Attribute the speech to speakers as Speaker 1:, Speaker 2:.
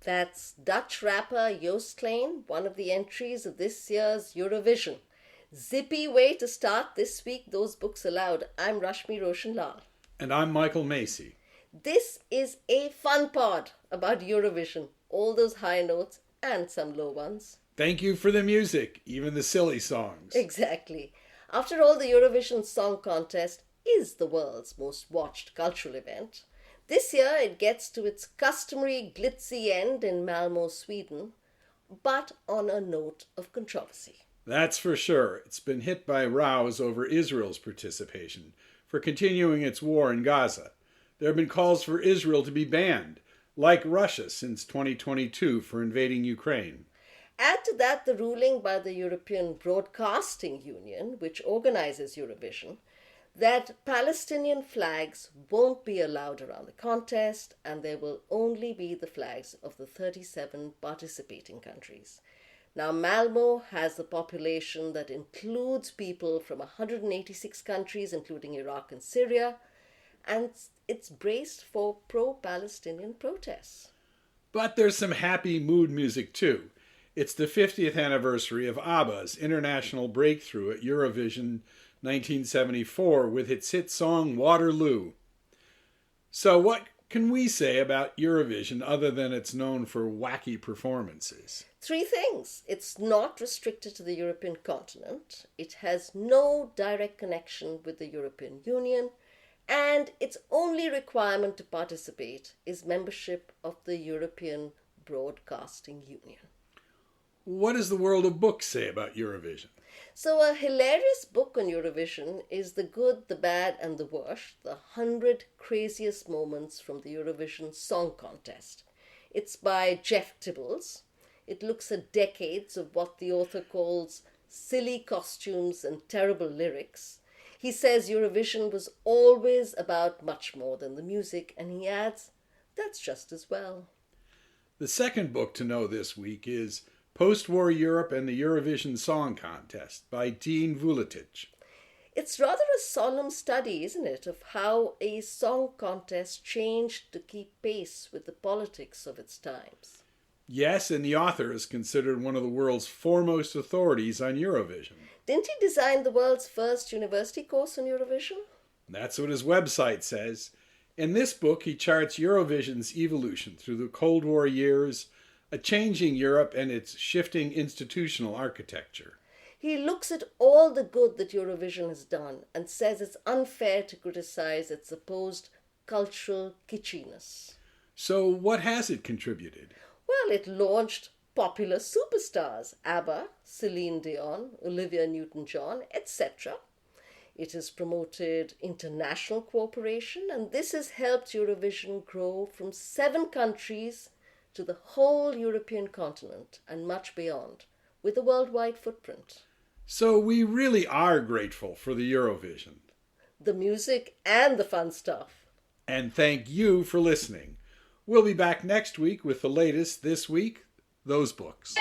Speaker 1: That's Dutch rapper Joost Klein, one of the entries of this year's Eurovision. Zippy way to start this week, those books aloud. I'm Rashmi Roshan Lal.
Speaker 2: And I'm Michael Macy.
Speaker 1: This is a fun pod about Eurovision, all those high notes and some low ones.
Speaker 2: Thank you for the music, even the silly songs.
Speaker 1: Exactly. After all, the Eurovision Song Contest is the world's most watched cultural event. This year it gets to its customary glitzy end in Malmö, Sweden, but on a note of controversy.
Speaker 2: That's for sure. It's been hit by rows over Israel's participation for continuing its war in Gaza. There have been calls for Israel to be banned, like Russia since 2022 for invading Ukraine.
Speaker 1: Add to that the ruling by the European Broadcasting Union, which organizes Eurovision, that Palestinian flags won't be allowed around the contest and there will only be the flags of the 37 participating countries. Now, Malmö has a population that includes people from 186 countries, including Iraq and Syria, and it's braced for pro-Palestinian protests.
Speaker 2: But there's some happy mood music too. It's the 50th anniversary of ABBA's international breakthrough at Eurovision 1974 with its hit song Waterloo. So what can we say about Eurovision other than it's known for wacky performances?
Speaker 1: 3 things. It's not restricted to the European continent. It has no direct connection with the European Union. And its only requirement to participate is membership of the European Broadcasting Union.
Speaker 2: What does the world of books say about Eurovision?
Speaker 1: So a hilarious book on Eurovision is The Good, the Bad and the Worst, the 100 Craziest Moments from the Eurovision Song Contest. It's by Jeff Tibbles. It looks at decades of what the author calls silly costumes and terrible lyrics. He says Eurovision was always about much more than the music, and he adds, that's just as well.
Speaker 2: The second book to know this week is Post-War Europe and the Eurovision Song Contest by Dean Vuletic.
Speaker 1: It's rather a solemn study, isn't it, of how a song contest changed to keep pace with the politics of its times.
Speaker 2: Yes, and the author is considered one of the world's foremost authorities on Eurovision.
Speaker 1: Didn't he design the world's first university course on Eurovision?
Speaker 2: That's what his website says. In this book, he charts Eurovision's evolution through the Cold War years, a changing Europe and its shifting institutional architecture.
Speaker 1: He looks at all the good that Eurovision has done and says it's unfair to criticize its supposed cultural kitschiness.
Speaker 2: So what has it contributed?
Speaker 1: Well, it launched popular superstars, ABBA, Celine Dion, Olivia Newton-John, etc. It has promoted international cooperation, and this has helped Eurovision grow from 7 countries to the whole European continent and much beyond, with a worldwide footprint.
Speaker 2: So we really are grateful for the Eurovision.
Speaker 1: The music and the fun stuff.
Speaker 2: And thank you for listening. We'll be back next week with the latest this week, those books.